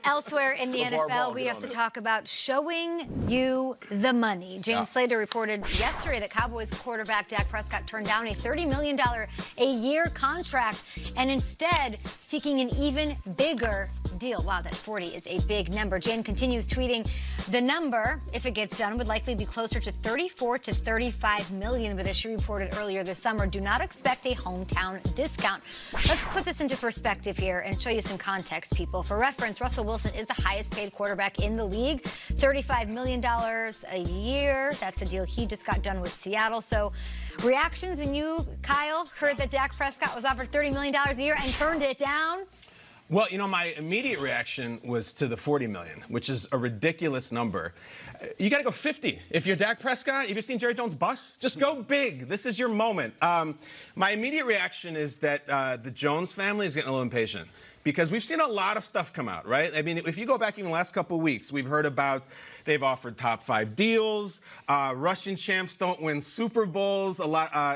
Elsewhere in the NFL, we have to talk about showing you the money. James Slater reported yesterday that Cowboys quarterback Dak Prescott turned down a $30 million a year contract and instead seeking an even bigger deal. Wow, that 40 is a big number. Jan continues tweeting, the number, if it gets done, would likely be closer to 34 to 35 million, but as she reported earlier this summer, do not expect a hometown discount. Let's put this into perspective here and show you some context, people. For reference, Russell Wilson is the highest paid quarterback in the league, $35 million a year. That's a deal he just got done with Seattle. So reactions when you, Kyle, heard that Dak Prescott was offered $30 million a year and turned it down? Well, you know, my immediate reaction was to the $40 million, which is a ridiculous number. You got to go 50. If you're Dak Prescott, you've seen Jerry Jones bust, just go big. This is your moment. My immediate reaction is that the Jones family is getting a little impatient, because we've seen a lot of stuff come out, right? I mean, if you go back even the last couple of weeks, we've heard about they've offered top 5 deals. Russian champs don't win Super Bowls.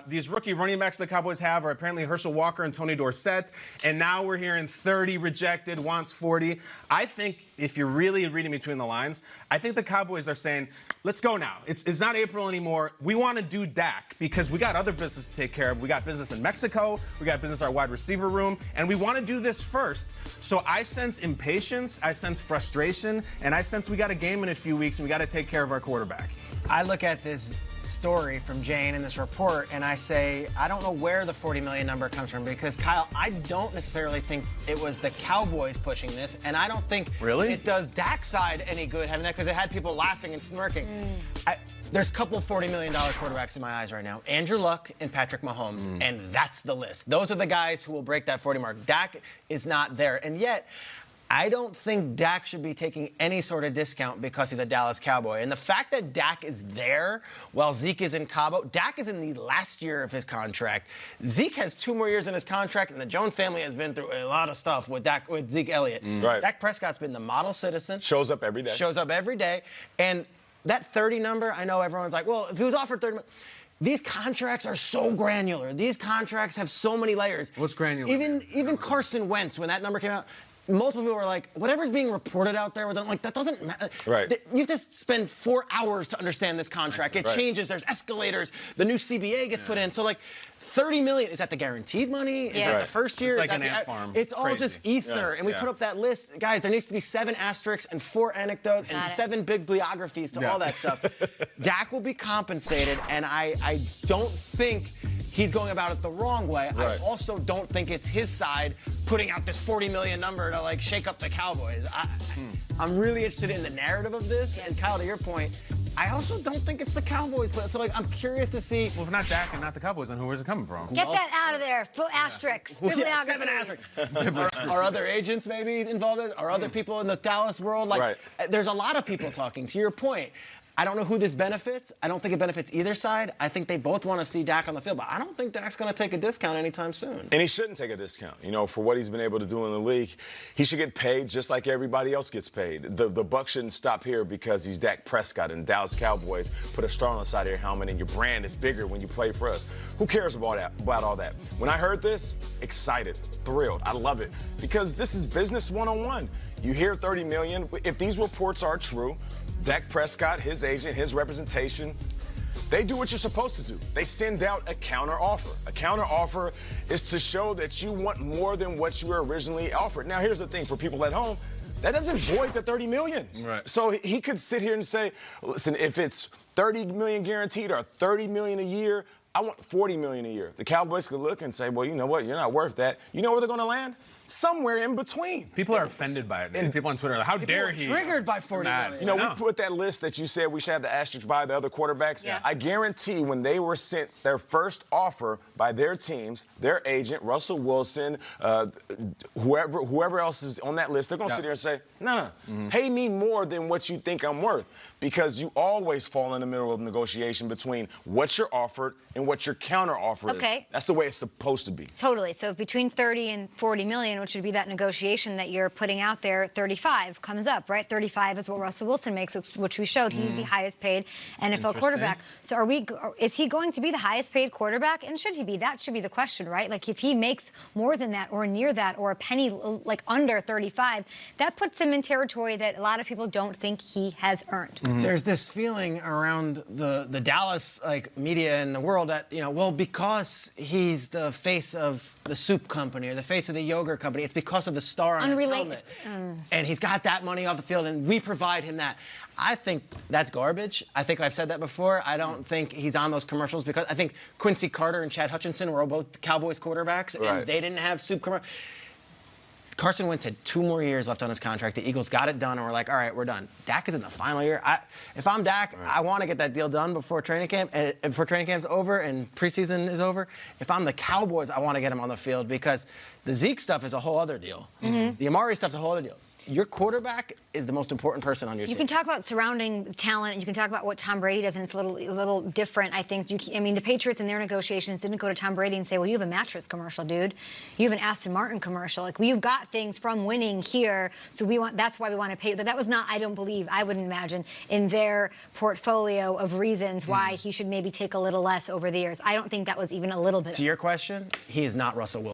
These rookie running backs the Cowboys have are apparently Herschel Walker and Tony Dorsett. And now we're hearing 30 rejected, wants 40. I think if you're really reading between the lines, I think the Cowboys are saying, let's go now. It's not April anymore. We want to do Dak because we got other business to take care of. We got business in Mexico. We got business in our wide receiver room. And we want to do this first. So I sense impatience. I sense frustration. And I sense we got a game in a few weeks and we got to take care of our quarterback. I look at this story from Jane in this report and I say, I don't know where the 40 million number comes from, because Kyle, I don't necessarily think it was the Cowboys pushing this, and I don't think it does Dak's side any good having that, because it had people laughing and smirking. There's a couple $40 million quarterbacks in my eyes right now, Andrew Luck and Patrick Mahomes, and that's the list. Those are the guys who will break that 40 mark. Dak is not there, and yet I don't think Dak should be taking any sort of discount because he's a Dallas Cowboy. And the fact that Dak is there while Zeke is in Cabo, Dak is in the last year of his contract. Zeke has 2 more years in his contract, and the Jones family has been through a lot of stuff with Zeke Elliott. Dak Prescott's been the model citizen. Shows up every day. Shows up every day. And that 30 number, I know everyone's like, well, if he was offered 30 million. These contracts are so granular. These contracts have so many layers. What's granular? Even Carson Wentz, when that number came out, multiple people were like, whatever's being reported out there, like, that doesn't matter. You have to spend 4 hours to understand this contract. It changes. There's escalators. The new CBA gets put in. So, like, $30 million, is that the guaranteed money? Is that the first year? It's like an ant farm. It's all just ether. And we put up that list. Guys, there needs to be 7 asterisks and 4 anecdotes and 7 big bibliographies to all that stuff. Dak will be compensated, and I don't think he's going about it the wrong way. I also don't think it's his side putting out this 40 million number to, like, shake up the Cowboys. I'm really interested in the narrative of this. And Kyle, to your point, I also don't think it's the Cowboys. So, like, I'm curious to see. Well, if not Dak and not the Cowboys, then where's it coming from? Get that out of there. Full asterisks. 7 asterisks. Are other agents maybe involved in it? Are other people in the Dallas world? Like, there's a lot of people talking. To your point, I don't know who this benefits. I don't think it benefits either side. I think they both want to see Dak on the field, but I don't think Dak's going to take a discount anytime soon. And he shouldn't take a discount. You know, for what he's been able to do in the league, he should get paid just like everybody else gets paid. The buck shouldn't stop here because he's Dak Prescott and Dallas Cowboys put a star on the side of your helmet and your brand is bigger when you play for us. Who cares about all that? When I heard this, excited, thrilled. I love it because this is business 101. You hear 30 million. If these reports are true, Dak Prescott, his agent, his representation, they do what you're supposed to do. They send out a counter offer. A counter offer is to show that you want more than what you were originally offered. Now, here's the thing for people at home. That doesn't void the 30 million. So he could sit here and say, listen, if it's 30 million guaranteed or 30 million a year, I want 40 million a year. The Cowboys could look and say, well, you know what? You're not worth that. You know where they're going to land? Somewhere in between. People are offended by it. And people on Twitter are like, how dare he? Triggered by 40 million. You know, we put that list that you said we should have the asterisk by the other quarterbacks. I guarantee when they were sent their first offer by their teams, their agent, Russell Wilson, whoever else is on that list, they're going to sit there and say, no, pay me more than what you think I'm worth. Because you always fall in the middle of negotiation between what you're offered and and what your counter offer Okay. is. That's the way it's supposed to be. Totally. So between 30 and 40 million, which would be that negotiation that you're putting out there, 35 comes up, right? 35 is what Russell Wilson makes, which we showed. He's the highest paid NFL quarterback. So is he going to be the highest paid quarterback? And should he be? That should be the question, right? Like if he makes more than that or near that or a penny like under 35, that puts him in territory that a lot of people don't think he has earned. There's this feeling around the Dallas media and the world that, well, because he's the face of the soup company or the face of the yogurt company, it's because of the star on his helmet. And he's got that money off the field and we provide him that. I think that's garbage. I think I've said that before. I don't think he's on those commercials because I think Quincy Carter and Chad Hutchinson were both Cowboys quarterbacks and they didn't have soup commercials. Carson Wentz had 2 more years left on his contract. The Eagles got it done, and we're like, all right, we're done. Dak is in the final year. If I'm Dak, I want to get that deal done before training camp, and before training camp's over and preseason is over. If I'm the Cowboys, I want to get him on the field because the Zeke stuff is a whole other deal. The Amari stuff's a whole other deal. Your quarterback is the most important person on your team. You can talk about surrounding talent, and you can talk about what Tom Brady does, and it's a little different, I think. The Patriots in their negotiations didn't go to Tom Brady and say, well, you have a mattress commercial, dude. You have an Aston Martin commercial. Like, you've got things from winning here, so that's why we want to pay. That was not, I wouldn't imagine, in their portfolio of reasons why he should maybe take a little less over the years. I don't think that was even a little bit. To your question, he is not Russell Wilson.